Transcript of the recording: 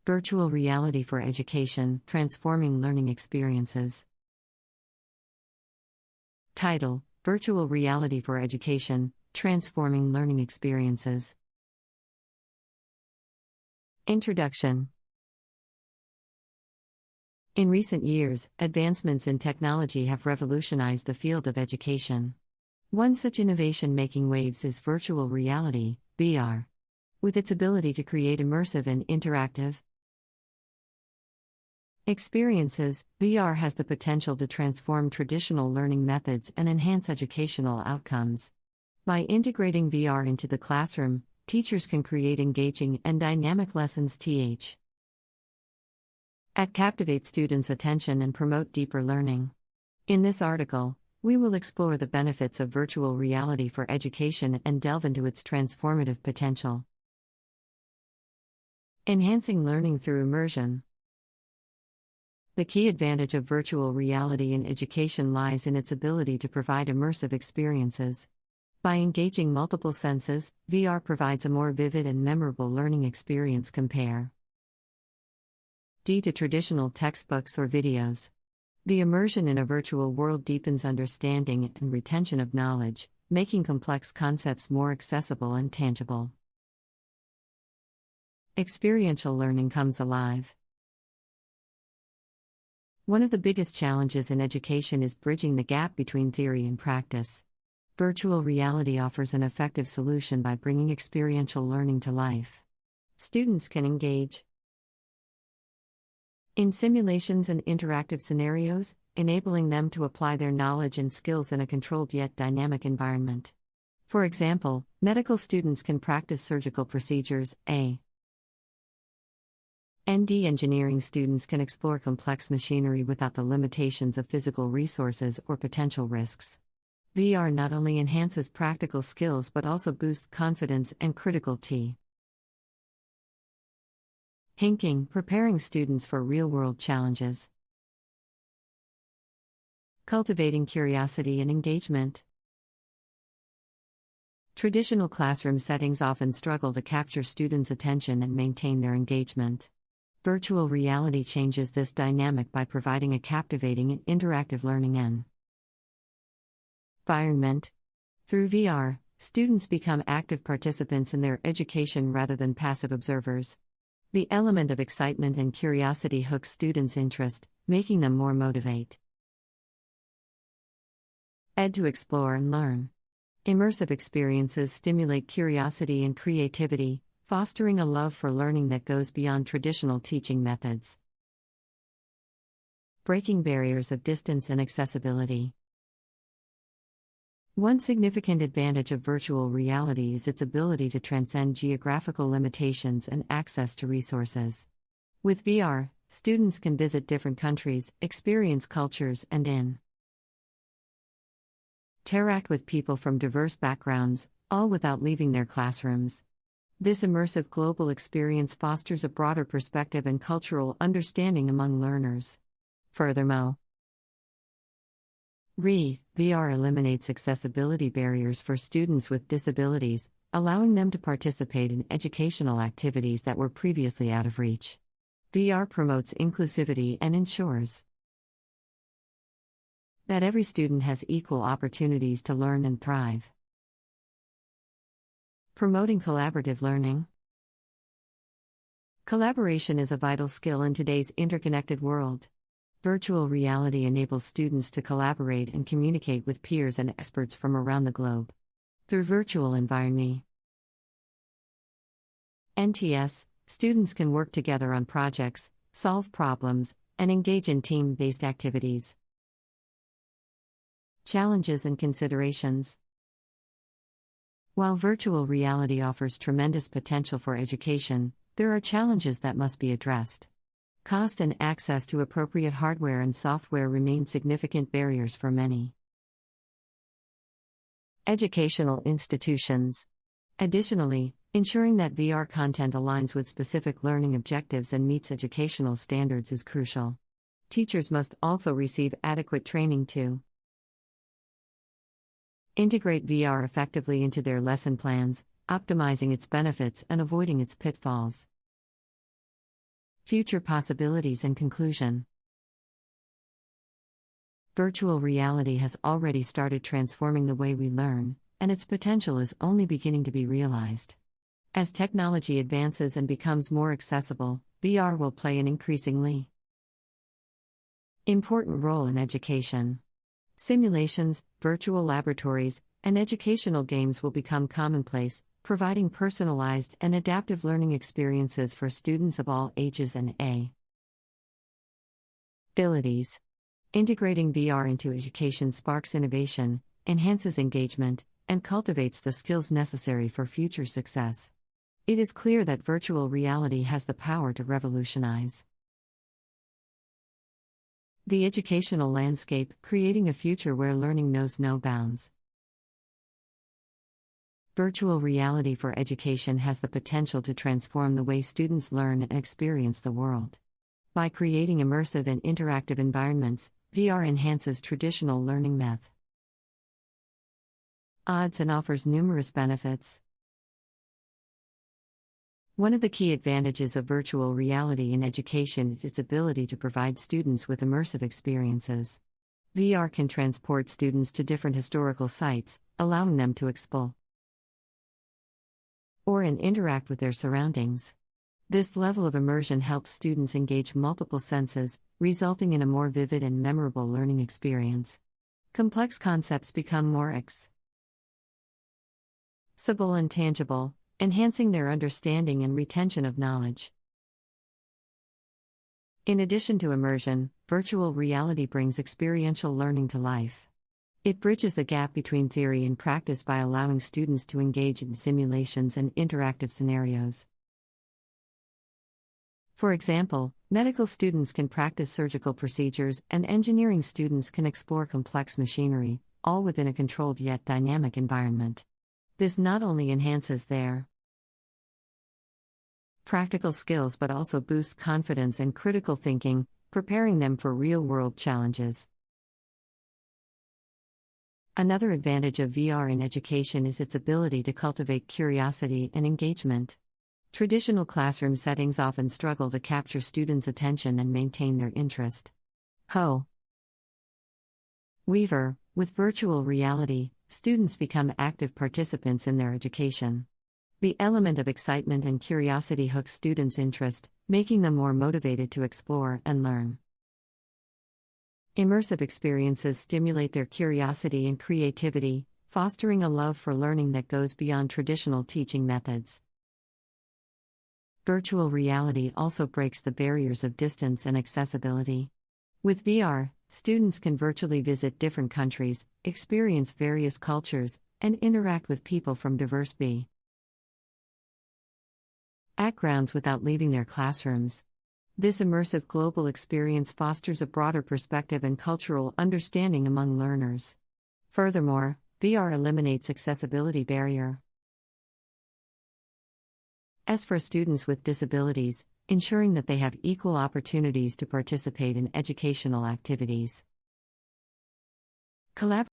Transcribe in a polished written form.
Virtual reality for education, transforming learning experiences. Title: Virtual reality for education, transforming learning experiences. Introduction. In recent years, advancements in technology have revolutionized the field of education. One such innovation making waves is virtual reality, VR. With its ability to create immersive and interactive experiences, VR has the potential to transform traditional learning methods and enhance educational outcomes. By integrating VR into the classroom, teachers can create engaging and dynamic lessons that captivate students' attention and promote deeper learning. In this article, we will explore the benefits of virtual reality for education and delve into its transformative potential. Enhancing learning through immersion. The key advantage of virtual reality in education lies in its ability to provide immersive experiences. By engaging multiple senses, VR provides a more vivid and memorable learning experience compared to traditional textbooks or videos. The immersion in a virtual world deepens understanding and retention of knowledge, making complex concepts more accessible and tangible. Experiential learning comes alive. One of the biggest challenges in education is bridging the gap between theory and practice. Virtual reality offers an effective solution by bringing experiential learning to life. Students can engage in simulations and interactive scenarios, enabling them to apply their knowledge and skills in a controlled yet dynamic environment. For example, medical students can practice surgical procedures, and engineering students can explore complex machinery without the limitations of physical resources or potential risks. VR not only enhances practical skills but also boosts confidence and critical thinking, preparing students for real-world challenges. Cultivating curiosity and engagement. Traditional classroom settings often struggle to capture students' attention and maintain their engagement. Virtual reality changes this dynamic by providing a captivating and interactive learning environment. Through VR, students become active participants in their education rather than passive observers. The element of excitement and curiosity hooks students' interest, making them more motivated to explore and learn. Immersive experiences stimulate curiosity and creativity, fostering a love for learning that goes beyond traditional teaching methods. Breaking barriers of distance and accessibility. One significant advantage of virtual reality is its ability to transcend geographical limitations and access to resources. With VR, students can visit different countries, experience cultures, and interact with people from diverse backgrounds, all without leaving their classrooms. This immersive global experience fosters a broader perspective and cultural understanding among learners. Furthermore, VR eliminates accessibility barriers for students with disabilities, allowing them to participate in educational activities that were previously out of reach. VR promotes inclusivity and ensures that every student has equal opportunities to learn and thrive. Promoting collaborative learning. Collaboration is a vital skill in today's interconnected world. Virtual reality enables students to collaborate and communicate with peers and experts from around the globe. Through virtual environment (NTS), students can work together on projects, solve problems, and engage in team-based activities. Challenges and considerations. While virtual reality offers tremendous potential for education, there are challenges that must be addressed. Cost and access to appropriate hardware and software remain significant barriers for many educational institutions. Additionally, ensuring that VR content aligns with specific learning objectives and meets educational standards is crucial. Teachers must also receive adequate training to integrate VR effectively into their lesson plans, optimizing its benefits and avoiding its pitfalls. Future possibilities and conclusion. Virtual reality has already started transforming the way we learn, and its potential is only beginning to be realized. As technology advances and becomes more accessible, VR will play an increasingly important role in education. Simulations, virtual laboratories, and educational games will become commonplace, providing personalized and adaptive learning experiences for students of all ages and abilities. Integrating VR into education sparks innovation, enhances engagement, and cultivates the skills necessary for future success. It is clear that virtual reality has the power to revolutionize the educational landscape, creating a future where learning knows no bounds. Virtual reality for education has the potential to transform the way students learn and experience the world. By creating immersive and interactive environments, VR enhances traditional learning methods and offers numerous benefits. One of the key advantages of virtual reality in education is its ability to provide students with immersive experiences. VR can transport students to different historical sites, allowing them to explore and interact with their surroundings. This level of immersion helps students engage multiple senses, resulting in a more vivid and memorable learning experience. Complex concepts become more accessible and tangible, enhancing their understanding and retention of knowledge. In addition to immersion, virtual reality brings experiential learning to life. It bridges the gap between theory and practice by allowing students to engage in simulations and interactive scenarios. For example, medical students can practice surgical procedures, and engineering students can explore complex machinery, all within a controlled yet dynamic environment. This not only enhances their practical skills but also boosts confidence and critical thinking, preparing them for real-world challenges. Another advantage of VR in education is its ability to cultivate curiosity and engagement. Traditional classroom settings often struggle to capture students' attention and maintain their interest. However, with virtual reality, students become active participants in their education. The element of excitement and curiosity hooks students' interest, making them more motivated to explore and learn. Immersive experiences stimulate their curiosity and creativity, fostering a love for learning that goes beyond traditional teaching methods. Virtual reality also breaks the barriers of distance and accessibility. With VR, students can virtually visit different countries, experience various cultures, and interact with people from diverse backgrounds without leaving their classrooms. This immersive global experience fosters a broader perspective and cultural understanding among learners. Furthermore, VR eliminates accessibility barrier. As for students with disabilities, ensuring that they have equal opportunities to participate in educational activities.